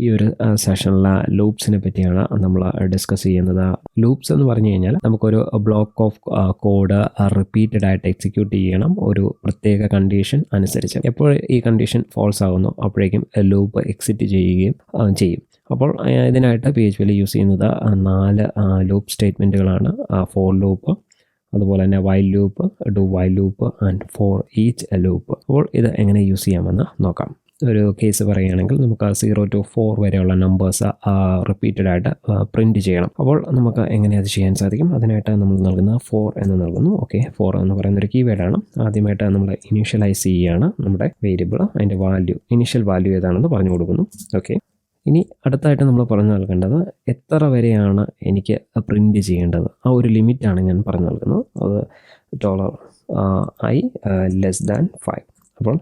ഈ ഒരു സെഷനിലെ ലൂപ്സിനെ പറ്റിയാണ് നമ്മൾ ഡിസ്കസ് ചെയ്യുന്നത്. ലൂപ്സ് എന്ന് പറഞ്ഞു കഴിഞ്ഞാൽ നമുക്കൊരു ബ്ലോക്ക് ഓഫ് കോഡ് റിപ്പീറ്റഡ് ആയിട്ട് എക്സിക്യൂട്ട് ചെയ്യണം ഒരു പ്രത്യേക കണ്ടീഷൻ അനുസരിച്ച്. എപ്പോൾ ഈ കണ്ടീഷൻ ഫോൾസ് ആകുന്നു അപ്പോഴേക്കും ലൂപ്പ് എക്സിറ്റ് ചെയ്യുകയും ചെയ്യും. അപ്പോൾ ഇതിനായിട്ട് PHP യൂസ് ചെയ്യുന്നത് 4 ലൂപ്പ് സ്റ്റേറ്റ്മെൻറ്റുകളാണ്. ഫോർ ലൂപ്പ്, അതുപോലെ തന്നെ while loop, do while loop and for each loop. അപ്പോൾ ഇത് എങ്ങനെ യൂസ് ചെയ്യാമെന്ന് നോക്കാം. ഒരു കേസ് പറയുകയാണെങ്കിൽ നമുക്ക് 0 to 4 വരെയുള്ള നമ്പേഴ്സ് റിപ്പീറ്റഡ് ആയിട്ട് പ്രിൻറ്റ് ചെയ്യണം. അപ്പോൾ നമുക്ക് എങ്ങനെ അത് ചെയ്യാൻ സാധിക്കും? അതിനായിട്ട് നമ്മൾ നൽകുന്ന 4 എന്ന് നൽകുന്നു. ഓക്കെ, 4 എന്ന് പറയുന്നൊരു കീവേഡാണ്. ആദ്യമായിട്ട് നമ്മൾ ഇനീഷ്യലൈസ് ചെയ്യുകയാണ് നമ്മുടെ വേരിയബിൾ. അതിൻ്റെ വാല്യൂ, ഇനീഷ്യൽ വാല്യൂ ഏതാണെന്ന് പറഞ്ഞു കൊടുക്കുന്നു. ഓക്കെ, ഇനി അടുത്തായിട്ട് നമ്മൾ പറഞ്ഞു നൽകേണ്ടത് എത്ര വരെയാണ് എനിക്ക് പ്രിൻറ്റ് ചെയ്യേണ്ടത്. ആ ഒരു ലിമിറ്റാണ് ഞാൻ പറഞ്ഞു നൽകുന്നത്. അത് $i <5. അപ്പോൾ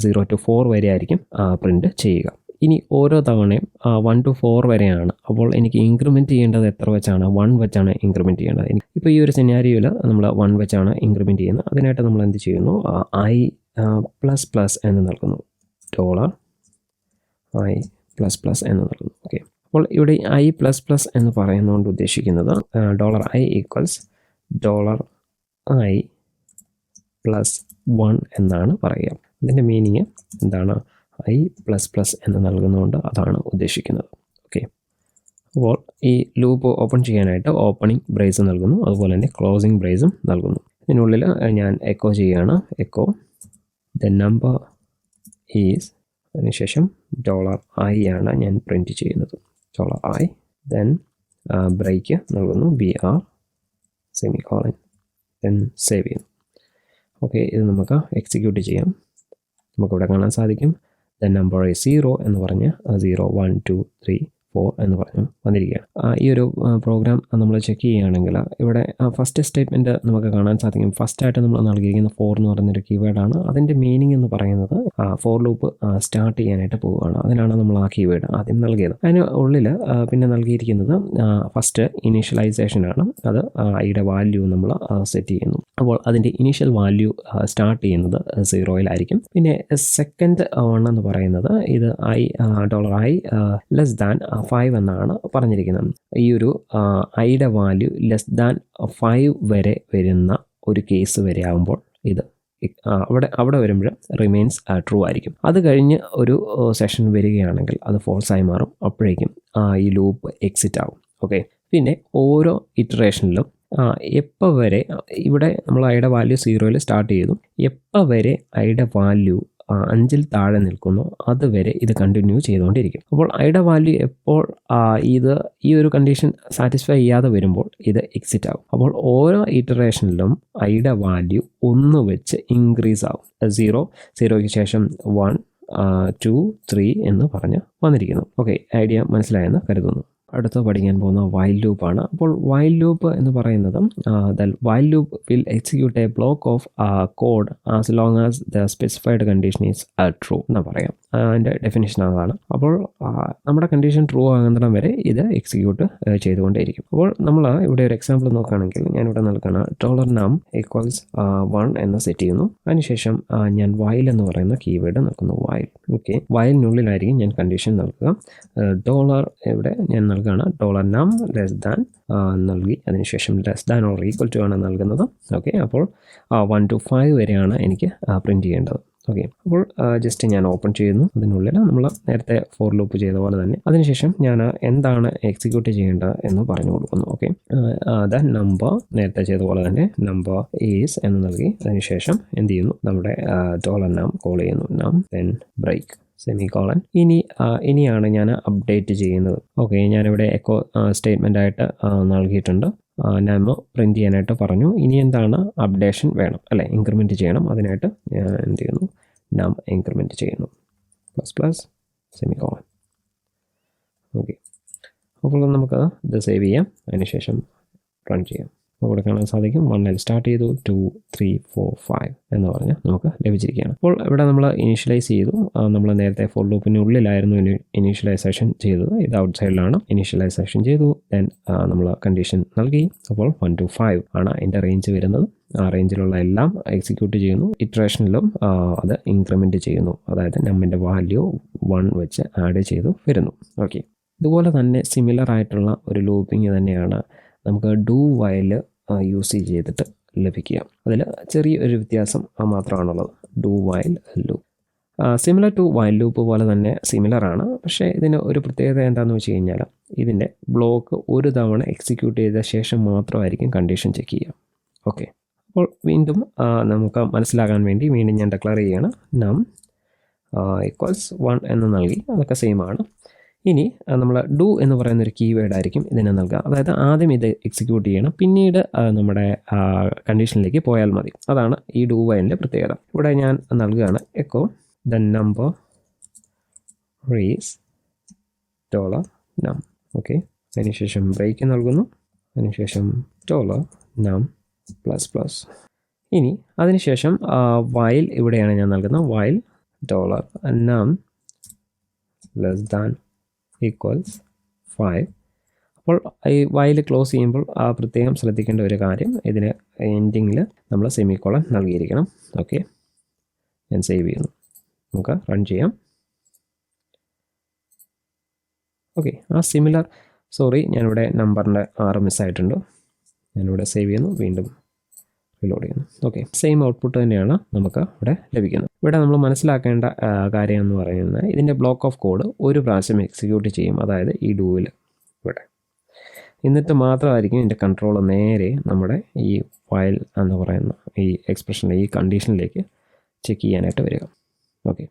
0 to 4 വരെ ആയിരിക്കും പ്രിൻറ്റ് ചെയ്യുക. ഇനി ഓരോ തവണയും 1 to 4 വരെയാണ്. അപ്പോൾ എനിക്ക് ഇൻക്രിമെൻറ്റ് ചെയ്യേണ്ടത് എത്ര വെച്ചാണ്? 1 വെച്ചാണ് ഇൻക്രിമെൻറ്റ് ചെയ്യേണ്ടത്. ഇപ്പോൾ ഈ ഒരു സിനാരിയോയിൽ നമ്മൾ 1 വെച്ചാണ് ഇൻക്രിമെൻറ്റ് ചെയ്യുന്നത്. അതിനായിട്ട് നമ്മൾ എന്ത് ചെയ്യുന്നു? i++ എന്ന് നൽകുന്നു. $i++ എന്ന് നൽകുന്നു. ഓക്കെ, അപ്പോൾ ഇവിടെ i++ എന്ന് പറയുന്നതുകൊണ്ട് ഉദ്ദേശിക്കുന്നത് $i = $i+1 എന്നാണ് പറയുക. ഇതിൻ്റെ മീനിങ് എന്താണ്? i++ എന്ന് നൽകുന്നതുകൊണ്ട് അതാണ് ഉദ്ദേശിക്കുന്നത്. ഓക്കെ, അപ്പോൾ ഈ ലൂപ്പ് ഓപ്പൺ ചെയ്യാനായിട്ട് ഓപ്പണിംഗ് ബ്രേസ് നൽകുന്നു, അതുപോലെ തന്നെ ക്ലോസിംഗ് ബ്രേസും നൽകുന്നു. ഇതിനുള്ളിൽ ഞാൻ എക്കോ ചെയ്യുകയാണ്. എക്കോ ദ നമ്പർ ഈസ്, അതിനുശേഷം $i ആണ് ഞാൻ പ്രിൻറ്റ് ചെയ്യുന്നത്. $i, ദെൻ ബ്രേക്ക് നൽകുന്നു, BR സെമിക്കോളൻ, ദെൻ സേവ് ചെയ്യുന്നു. ഓക്കെ, ഇത് നമുക്ക് എക്സിക്യൂട്ട് ചെയ്യാം. നമുക്കിവിടെ കാണാൻ സാധിക്കും ദ നമ്പർ 0 എന്ന് പറഞ്ഞ് 0 1 2 3 4 എന്ന് പറഞ്ഞു വന്നിരിക്കുകയാണ്. ഈ ഒരു പ്രോഗ്രാം നമ്മൾ ചെക്ക് ചെയ്യുകയാണെങ്കിൽ ഇവിടെ ഫസ്റ്റ് സ്റ്റേറ്റ്മെൻറ്റ് നമുക്ക് കാണാൻ സാധിക്കും. ഫസ്റ്റായിട്ട് നമ്മൾ നൽകിയിരിക്കുന്ന 4 എന്ന് പറയുന്നൊരു കീവേഡാണ്. അതിൻ്റെ മീനിങ് എന്ന് പറയുന്നത് ഫോർ ലൂപ്പ് സ്റ്റാർട്ട് ചെയ്യാനായിട്ട് പോവുകയാണ്. അതിനാണ് നമ്മൾ ആ കീവേഡ് ആദ്യം നൽകിയത്. അതിന് ഉള്ളിൽ പിന്നെ നൽകിയിരിക്കുന്നത് ഫസ്റ്റ് ഇനീഷ്യലൈസേഷനാണ്. അത് ഐയുടെ വാല്യൂ നമ്മൾ സെറ്റ് ചെയ്യുന്നു. അപ്പോൾ അതിൻ്റെ ഇനീഷ്യൽ വാല്യൂ സ്റ്റാർട്ട് ചെയ്യുന്നത് 0-ലായിരിക്കും. പിന്നെ സെക്കൻഡ് വൺ എന്ന് പറയുന്നത് ഇത് $i <5 എന്നാണ് പറഞ്ഞിരിക്കുന്നത്. ഈ ഒരു ഐയുടെ വാല്യൂ <5 വരെ വരുന്ന ഒരു കേസ് വരെ ആകുമ്പോൾ ഇത് അവിടെ വരുമ്പോൾ റിമെയിൻസ് ട്രൂ ആയിരിക്കും. അത് കഴിഞ്ഞ് ഒരു സെഷൻ വരികയാണെങ്കിൽ അത് ഫോൾസ് ആയി മാറും. അപ്പോഴേക്കും ഈ ലൂപ്പ് എക്സിറ്റ് ആവും. ഓക്കെ, പിന്നെ ഓരോ ഇറ്ററേഷനിലും എപ്പോൾ വരെ ഇവിടെ നമ്മൾ ഐയുടെ വാല്യൂ 0-ൽ സ്റ്റാർട്ട് ചെയ്തു, എപ്പോൾ വരെ ഐയുടെ വാല്യൂ 5-ൽ താഴെ നിൽക്കുന്നു അതുവരെ ഇത് കണ്ടിന്യൂ ചെയ്തുകൊണ്ടിരിക്കും. അപ്പോൾ ഐയുടെ വാല്യൂ എപ്പോൾ ഈ ഒരു കണ്ടീഷൻ സാറ്റിസ്ഫൈ ചെയ്യാതെ വരുമ്പോൾ ഇത് എക്സിറ്റ് ആകും. അപ്പോൾ ഓരോ ഇറ്ററേഷനിലും ഐയുടെ വാല്യൂ 1 വെച്ച് ഇൻക്രീസ് ആകും. 0യ്ക്ക് ശേഷം 1 2 3 എന്ന് പറഞ്ഞ് വന്നിരിക്കുന്നു. ഓക്കെ, ഐഡിയ മനസ്സിലായെന്ന് കരുതുന്നു. അടുത്ത് പഠിക്കാൻ പോകുന്ന വൈൽ ലൂപ്പാണ്. അപ്പോൾ വൈൽ ലൂപ്പ് എന്ന് പറയുന്നത് the while loop will execute A block of code as long as the specified condition is true എന്ന് പറയാം. അതിൻ്റെ ഡെഫിനിഷൻ അതാണ്. അപ്പോൾ നമ്മുടെ കണ്ടീഷൻ ട്രൂ ആകുന്നിടം വരെ ഇത് എക്സിക്യൂട്ട് ചെയ്തുകൊണ്ടേയിരിക്കും. അപ്പോൾ നമ്മൾ ഇവിടെ ഒരു എക്സാമ്പിൾ നോക്കുകയാണെങ്കിൽ ഞാനിവിടെ നൽകുന്ന $num = 1 എന്ന് സെറ്റ് ചെയ്യുന്നു. അതിനുശേഷം ഞാൻ വൈൽ എന്ന് പറയുന്ന കീവേഡ് നൽകുന്നു. വൈൽ. ഓക്കെ, വൈലിനുള്ളിലായിരിക്കും ഞാൻ കണ്ടീഷൻ നൽകുക. ഇവിടെ ഞാൻ നൽകുകയാണ് $num നൽകി, അതിനുശേഷം <= ആണ് നൽകുന്നത്. ഓക്കെ, അപ്പോൾ 1 to 5 വരെയാണ് എനിക്ക് പ്രിൻറ്റ് ചെയ്യേണ്ടത്. ഓക്കെ, അപ്പോൾ ജസ്റ്റ് ഞാൻ ഓപ്പൺ ചെയ്യുന്നു. അതിനുള്ളിൽ നമ്മൾ നേരത്തെ ഫോർ ലൂപ്പ് ചെയ്ത പോലെ തന്നെ അതിനുശേഷം ഞാൻ എന്താണ് എക്സിക്യൂട്ട് ചെയ്യേണ്ടത് എന്ന് പറഞ്ഞു കൊടുക്കുന്നു. ഓക്കെ, ദ നമ്പർ നേരത്തെ ചെയ്ത പോലെ തന്നെ നമ്പർ ഈസ് എന്ന് നൽകി അതിനുശേഷം എന്ത് ചെയ്യുന്നു? നമ്മുടെ $num കോൾ ചെയ്യുന്നു. നം ദെൻ ബ്രേക്ക് സെമിക്കോളൻ. ഇനിയാണ് ഞാൻ അപ്ഡേറ്റ് ചെയ്യുന്നത്. ഓക്കെ, ഞാനിവിടെ എക്കോ സ്റ്റേറ്റ്മെൻ്റ് ആയിട്ട് നൽകിയിട്ടുണ്ട്. നം പ്രിൻറ്റ് ചെയ്യാനായിട്ട് പറഞ്ഞു. ഇനി എന്താണ്? അപ്ഡേഷൻ വേണം അല്ലേ, ഇൻക്രിമെൻറ്റ് ചെയ്യണം. അതിനായിട്ട് ഞാൻ എന്ത് ചെയ്യുന്നു? നം ഇൻക്രിമെൻറ്റ് ചെയ്യുന്നു ++ സെമിക്കോളൻ. ഓക്കെ, അപ്പോൾ നമുക്ക് ഇത് സേവ് ചെയ്യാം. അതിനുശേഷം റൺ ചെയ്യാം. ഇവിടെ കാണാൻ സാധിക്കും 1-ൽ സ്റ്റാർട്ട് ചെയ്തു, 2 3 4 5 എന്ന് പറഞ്ഞ് നമുക്ക് ലഭിച്ചിരിക്കുകയാണ്. അപ്പോൾ ഇവിടെ നമ്മൾ ഇനീഷ്യലൈസ് ചെയ്തു. നമ്മൾ നേരത്തെ ഫോർ ലൂപ്പിനുള്ളിലായിരുന്നു ഇനീഷ്യലൈസേഷൻ ചെയ്തത്. ഇത് ഔട്ട്സൈഡിലാണ് ഇനീഷ്യലൈസേഷൻ ചെയ്തു. ദെൻ നമ്മൾ കണ്ടീഷൻ നൽകി. അപ്പോൾ 1 to 5 ആണ് അതിൻ്റെ റേഞ്ച് വരുന്നത്. ആ റേഞ്ചിലുള്ള എല്ലാം എക്സിക്യൂട്ട് ചെയ്യുന്നു. ഇറ്ററേഷനിലും അത് ഇൻക്രിമെൻറ്റ് ചെയ്യുന്നു. അതായത് നമ്മിൻ്റെ വാല്യൂ 1 വെച്ച് ആഡ് ചെയ്തു വരുന്നു. ഓക്കെ, ഇതുപോലെ തന്നെ സിമിലർ ആയിട്ടുള്ള ഒരു ലൂപ്പിംഗ് തന്നെയാണ് നമുക്ക് ഡു വൈൽ യൂസ് ചെയ്തിട്ട് ലഭിക്കുക. അതിൽ ചെറിയൊരു വ്യത്യാസം മാത്രമാണുള്ളത്. Do while loop similar to while loop പോലെ തന്നെ സിമിലറാണ്. പക്ഷേ ഇതിന് ഒരു പ്രത്യേകത എന്താണെന്ന് വെച്ച് കഴിഞ്ഞാൽ ഇതിൻ്റെ ബ്ലോക്ക് ഒരു തവണ എക്സിക്യൂട്ട് ചെയ്ത ശേഷം മാത്രമായിരിക്കും കണ്ടീഷൻ ചെക്ക് ചെയ്യുക. ഓക്കെ, അപ്പോൾ വീണ്ടും നമുക്ക് മനസ്സിലാകാൻ വേണ്ടി വീണ്ടും ഞാൻ ഡിക്ലെയർ ചെയ്യുകയാണ്. നം ഈക്വൽസ് 1 എന്ന് നൽകി. അതൊക്കെ സെയിം ആണ്. ഇനി നമ്മൾ ഡു എന്ന് പറയുന്നൊരു കീവേഡ് ആയിരിക്കും ഇതിനെ നൽകുക. അതായത് ആദ്യം ഇത് എക്സിക്യൂട്ട് ചെയ്യണം, പിന്നീട് നമ്മുടെ കണ്ടീഷനിലേക്ക് പോയാൽ മതി. അതാണ് ഈ ഡു വൈലിൻ്റെ പ്രത്യേകത. ഇവിടെ ഞാൻ നൽകുകയാണ് echo the number is $num. Okay, അതിനുശേഷം ബ്രേക്ക് നൽകുന്നു. അതിനുശേഷം $num++. ഇനി അതിനുശേഷം വൈൽ ഇവിടെയാണ് ഞാൻ നൽകുന്നത്. While $num > 5. അപ്പോൾ ഈ വൈൽ ക്ലോസ് ചെയ്യുമ്പോൾ പ്രത്യേകം ശ്രദ്ധിക്കേണ്ട ഒരു കാര്യം, ഇതിന് എൻഡിങ്ങിൽ നമ്മൾ സെമിക്കോളൻ നൽകിയിരിക്കണം. ഓക്കെ, ഞാൻ സേവ് ചെയ്യുന്നു. നമുക്ക് റൺ ചെയ്യാം. ഓക്കെ, ഞാനിവിടെ നമ്പറിൻ്റെ 6 മിസ്സായിട്ടുണ്ട്. ഞാനിവിടെ സേവ് ചെയ്യുന്നു, വീണ്ടും റിലോഡ് ചെയ്യുന്നു. ഓക്കെ, സെയിം ഔട്ട്പുട്ട് തന്നെയാണ് നമുക്ക് ഇവിടെ ലഭിക്കുന്നത്. ഇവിടെ നമ്മൾ മനസ്സിലാക്കേണ്ട കാര്യം എന്ന് പറയുന്നത് ഇതിൻ്റെ ബ്ലോക്ക് ഓഫ് കോഡ് ഒരു പ്രാവശ്യം എക്സിക്യൂട്ട് ചെയ്യും, അതായത് ഈ ഡൂവിൽ ഇവിടെ. എന്നിട്ട് മാത്രമായിരിക്കും ഇതിൻ്റെ കൺട്രോൾ നേരെ നമ്മുടെ ഈ ഫയൽ എന്ന് പറയുന്ന ഈ എക്സ്പ്രഷൻ്റെ ഈ കണ്ടീഷനിലേക്ക് ചെക്ക് ചെയ്യാനായിട്ട് വരിക. ഓക്കെ,